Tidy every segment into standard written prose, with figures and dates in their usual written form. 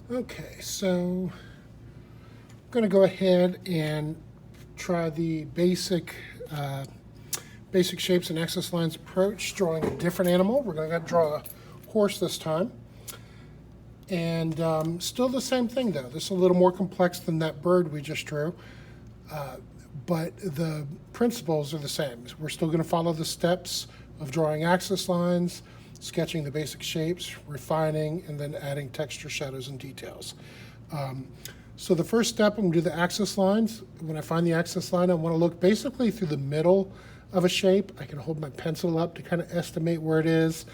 Okay, so I'm going to go ahead and try the basic shapes and axis lines approach, drawing a different animal. We're going to draw a horse this time. And still the same thing though. This is a little more complex than that bird we just drew. But the principles are the same. We're still going to follow the steps of drawing axis lines, sketching the basic shapes, refining, and then adding texture, shadows, and details. So the first step, I'm going to do the axis lines. When I find the axis line, I want to look basically through the middle of a shape. I can hold my pencil up to kind of estimate where it is.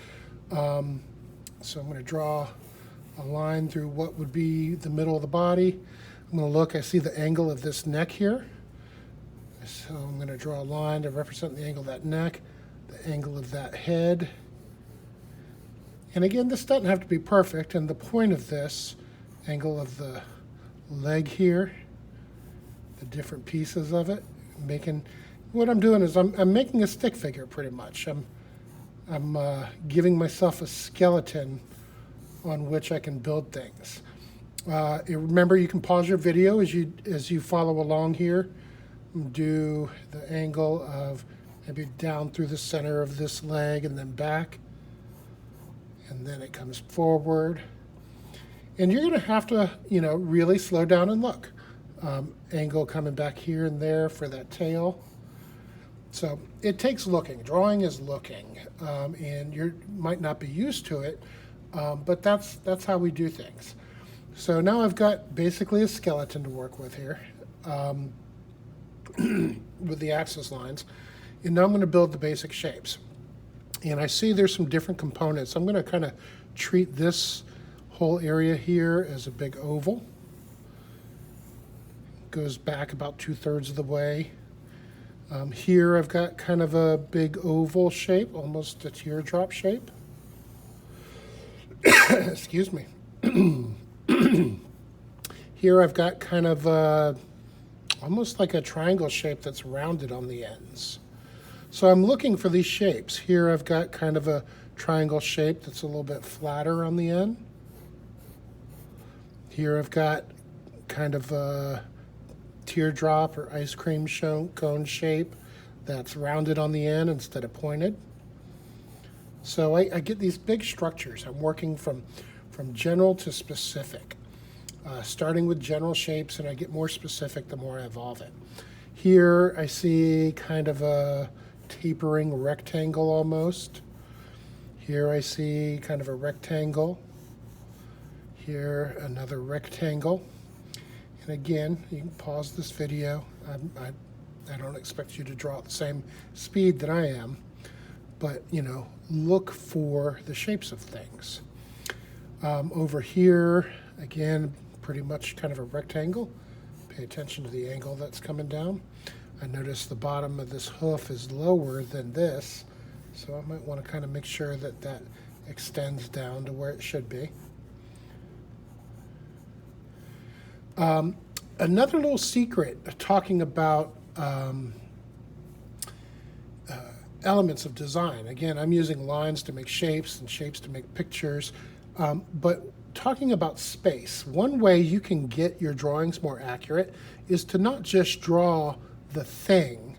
So I'm going to draw a line through what would be the middle of the body. I'm going to look, I see the angle of this neck here. So I'm going to draw a line to represent the angle of that neck, the angle of that head. And again, this doesn't have to be perfect, and the point of this, angle of the leg here, the different pieces of it, what I'm doing is I'm making a stick figure pretty much. I'm giving myself a skeleton on which I can build things. Remember, you can pause your video as you follow along here. Do the angle of maybe down through the center of this leg and then back, and then it comes forward. And you're going to have to, really slow down and look. Angle coming back here and there for that tail. So it takes looking. Drawing is looking, and you might not be used to it, but that's how we do things. So now I've got basically a skeleton to work with here. With the axis lines, and now I'm going to build the basic shapes. And I see there's some different components. I'm going to kind of treat this whole area here as a big oval. Goes back about 2/3 of the way. Here I've got kind of a big oval shape, almost a teardrop shape. Excuse me. Here I've got kind of almost like a triangle shape that's rounded on the ends. So I'm looking for these shapes. Here I've got kind of a triangle shape that's a little bit flatter on the end. Here I've got kind of a teardrop or ice cream cone shape that's rounded on the end instead of pointed. So I get these big structures. I'm working from general to specific. Starting with general shapes, and I get more specific the more I evolve it. Here I see kind of a tapering rectangle almost. Here I see kind of a rectangle. Here another rectangle. And again, you can pause this video. I don't expect you to draw at the same speed that I am, but look for the shapes of things. Over here, again, pretty much kind of a rectangle. Pay attention to the angle that's coming down. I notice the bottom of this hoof is lower than this, so I might want to kind of make sure that that extends down to where it should be. Another little secret talking about elements of design. Again, I'm using lines to make shapes and shapes to make pictures, but talking about space, one way you can get your drawings more accurate is to not just draw the thing,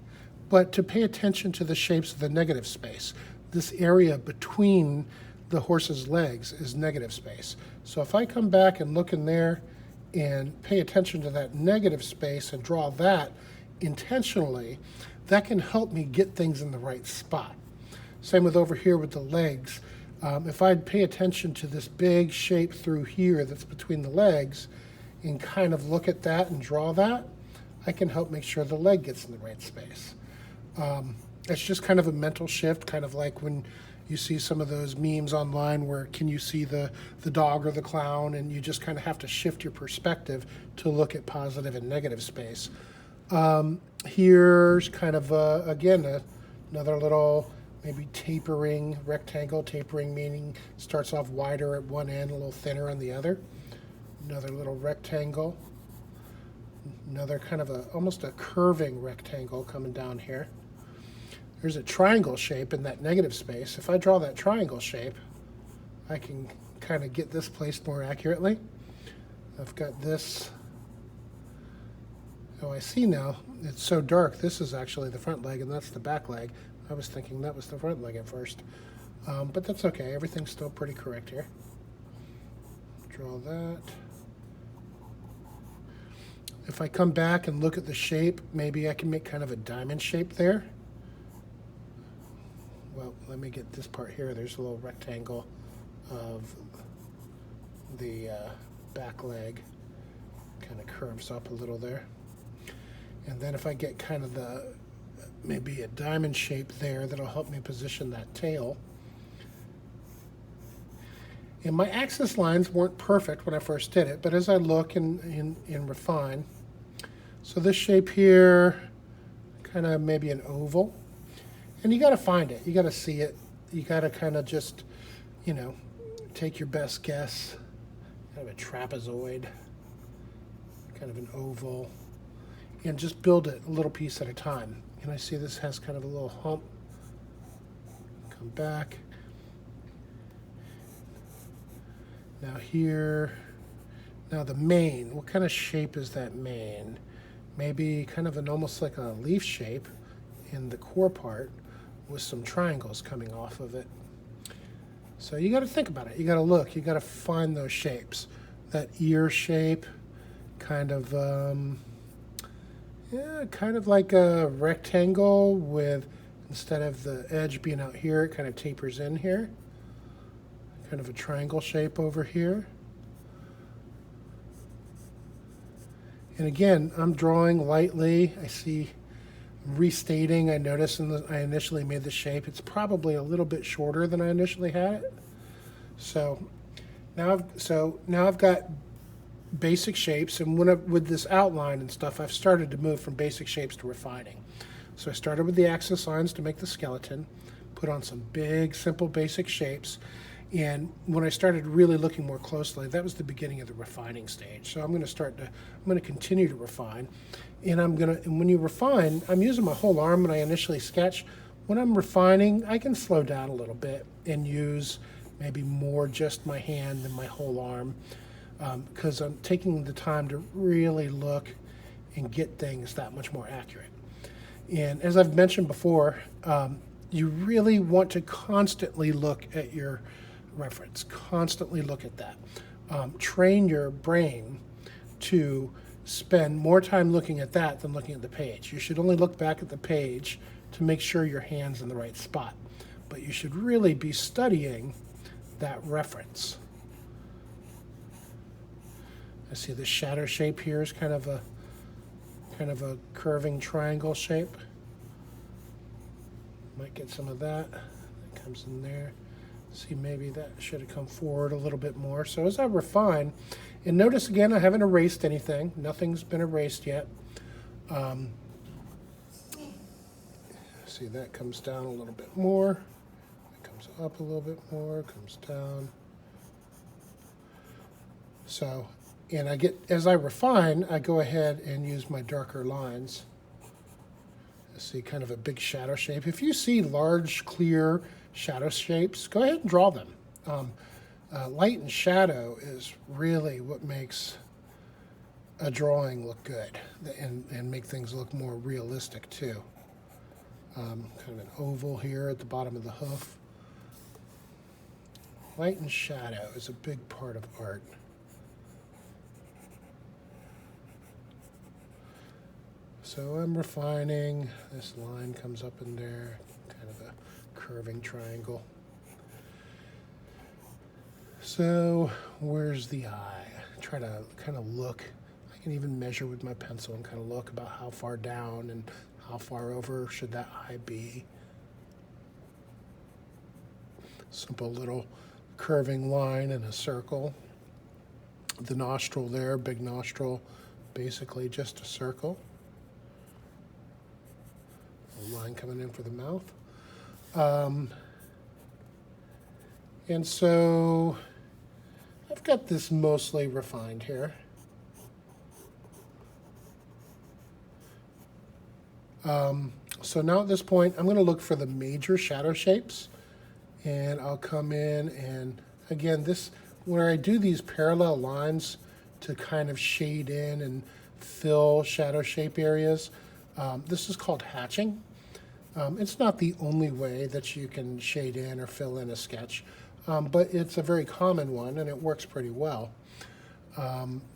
but to pay attention to the shapes of the negative space. This area between the horse's legs is negative space. So if I come back and look in there and pay attention to that negative space and draw that intentionally, that can help me get things in the right spot. Same with over here with the legs. If I'd pay attention to this big shape through here that's between the legs and kind of look at that and draw that, I can help make sure the leg gets in the right space. It's just kind of a mental shift, kind of like when you see some of those memes online where can you see the dog or the clown, and you just kind of have to shift your perspective to look at positive and negative space. Here's kind of, again, another little maybe tapering rectangle. Tapering meaning starts off wider at one end, a little thinner on the other. Another little rectangle. Another kind of almost a curving rectangle coming down here. There's a triangle shape in that negative space. If I draw that triangle shape, I can kind of get this placed more accurately. I've got this. Oh, I see now. It's so dark. This is actually the front leg and that's the back leg. I was thinking that was the front leg at first. But that's okay. Everything's still pretty correct here. Draw that. If I come back and look at the shape, maybe I can make kind of a diamond shape there. Well, let me get this part here. There's a little rectangle of the back leg. Kind of curves up a little there. And then if I get kind of maybe a diamond shape there, that'll help me position that tail. And my axis lines weren't perfect when I first did it, but as I look and refine, so this shape here, kind of maybe an oval, and you got to find it, you got to see it, you got to kind of just, you know, take your best guess, kind of a trapezoid, kind of an oval, and just build it a little piece at a time. And I see this has kind of a little hump, come back. Now here, now the mane, what kind of shape is that mane? Maybe kind of almost like a leaf shape in the core part with some triangles coming off of it. So you got to think about it. You got to look. You got to find those shapes. That ear shape, kind of, yeah, kind of like a rectangle with, instead of the edge being out here, it kind of tapers in here. Kind of a triangle shape over here. And again, I'm drawing lightly. I see restating. I noticed I initially made the shape. It's probably a little bit shorter than I initially had it. So now I've got basic shapes, and with this outline and stuff, I've started to move from basic shapes to refining. So I started with the axis lines to make the skeleton, put on some big, simple, basic shapes. And when I started really looking more closely, that was the beginning of the refining stage. So I'm going to continue to refine. And when you refine, I'm using my whole arm when I initially sketch. When I'm refining, I can slow down a little bit and use maybe more just my hand than my whole arm, because I'm taking the time to really look and get things that much more accurate. And as I've mentioned before, you really want to constantly look at your reference, constantly look at that. Train your brain to spend more time looking at that than looking at the page. You should only look back at the page to make sure your hand's in the right spot, but you should really be studying that reference. I see the shadow shape here is kind of a curving triangle shape. Might get some of that. That comes in there. See, maybe that should have come forward a little bit more. So as I refine, and notice again, I haven't erased anything. Nothing's been erased yet. See, that comes down a little bit more. It comes up a little bit more, comes down. So, and as I refine, I go ahead and use my darker lines. I see kind of a big shadow shape. If you see large, clear shadow shapes, go ahead and draw them. Light and shadow is really what makes a drawing look good and make things look more realistic too. Kind of an oval here at the bottom of the hoof. Light and shadow is a big part of art. So I'm refining. This line comes up in there, kind of a curving triangle. So where's the eye? Try to kind of look. I can even measure with my pencil and kind of look about how far down and how far over should that eye be. Simple little curving line in a circle. The nostril there, big nostril, basically just a circle. A line coming in for the mouth. And so I've got this mostly refined here. So now at this point, I'm going to look for the major shadow shapes, and I'll come in and again, where I do these parallel lines to kind of shade in and fill shadow shape areas. This is called hatching. It's not the only way that you can shade in or fill in a sketch, but it's a very common one and it works pretty well.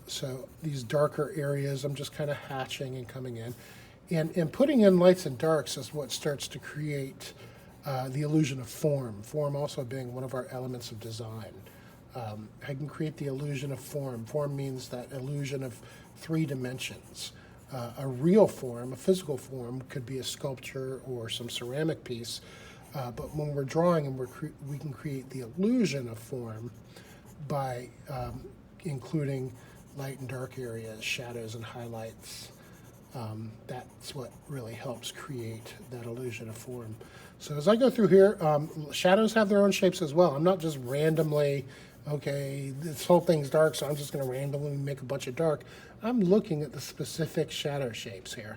So these darker areas, I'm just kind of hatching and coming in. And putting in lights and darks is what starts to create the illusion of form. Form also being one of our elements of design. I can create the illusion of form. Form means that illusion of 3 dimensions. A real form, a physical form, could be a sculpture or some ceramic piece. But when we're drawing, and we can create the illusion of form by including light and dark areas, shadows and highlights. That's what really helps create that illusion of form. So as I go through here, shadows have their own shapes as well. I'm not just randomly, okay, this whole thing's dark, so I'm just going to randomly make a bunch of dark. I'm looking at the specific shadow shapes here.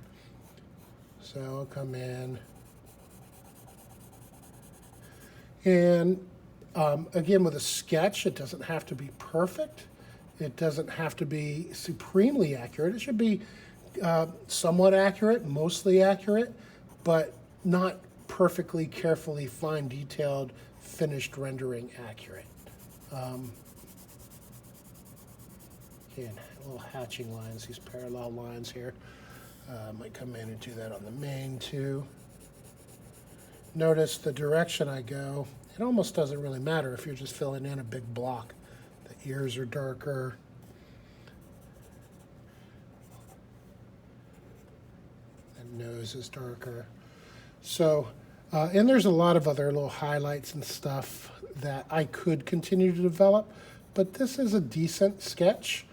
So I'll come in. And again, with a sketch, it doesn't have to be perfect. It doesn't have to be supremely accurate. It should be somewhat accurate, mostly accurate, but not perfectly, carefully, fine, detailed, finished rendering accurate. Again, little hatching lines, these parallel lines here. Might come in and do that on the main too. Notice the direction I go. It almost doesn't really matter if you're just filling in a big block. The ears are darker. The nose is darker. So, and there's a lot of other little highlights and stuff that I could continue to develop, but this is a decent sketch.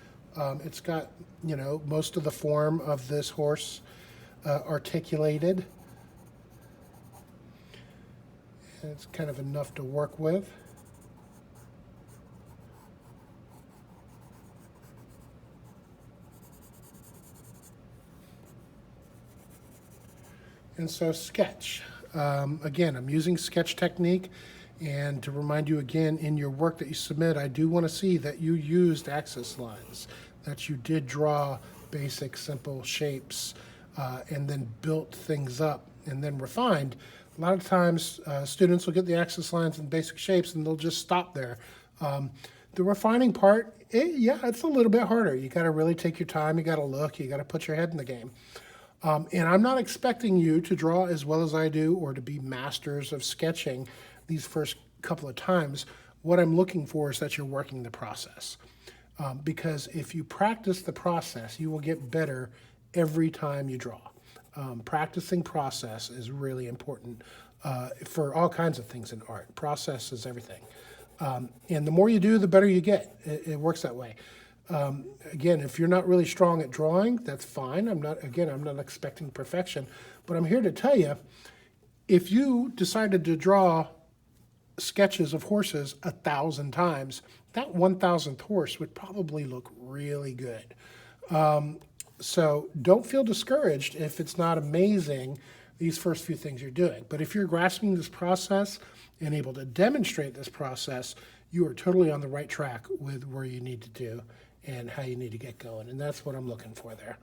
It's got, you know, most of the form of this horse articulated. And it's kind of enough to work with. And so sketch. Again, I'm using sketch technique. And to remind you again, in your work that you submit, I do want to see that you used axis lines, that you did draw basic, simple shapes, and then built things up and then refined. A lot of times, students will get the axis lines and basic shapes and they'll just stop there. The refining part, yeah, it's a little bit harder. You got to really take your time. You got to look. You got to put your head in the game. And I'm not expecting you to draw as well as I do or to be masters of sketching these first couple of times. What I'm looking for is that you're working the process. Because if you practice the process, you will get better every time you draw. Practicing process is really important for all kinds of things in art. Process is everything. And the more you do, the better you get. It works that way. Again, if you're not really strong at drawing, that's fine. I'm not expecting perfection, but I'm here to tell you, if you decided to draw sketches of horses 1,000 times, that 1,000th horse would probably look really good. So don't feel discouraged if it's not amazing, these first few things you're doing. But if you're grasping this process and able to demonstrate this process, you are totally on the right track with where you need to do and how you need to get going. And that's what I'm looking for there.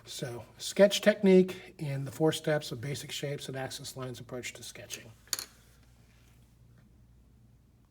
So sketch technique and the 4 steps of basic shapes and axis lines approach to sketching.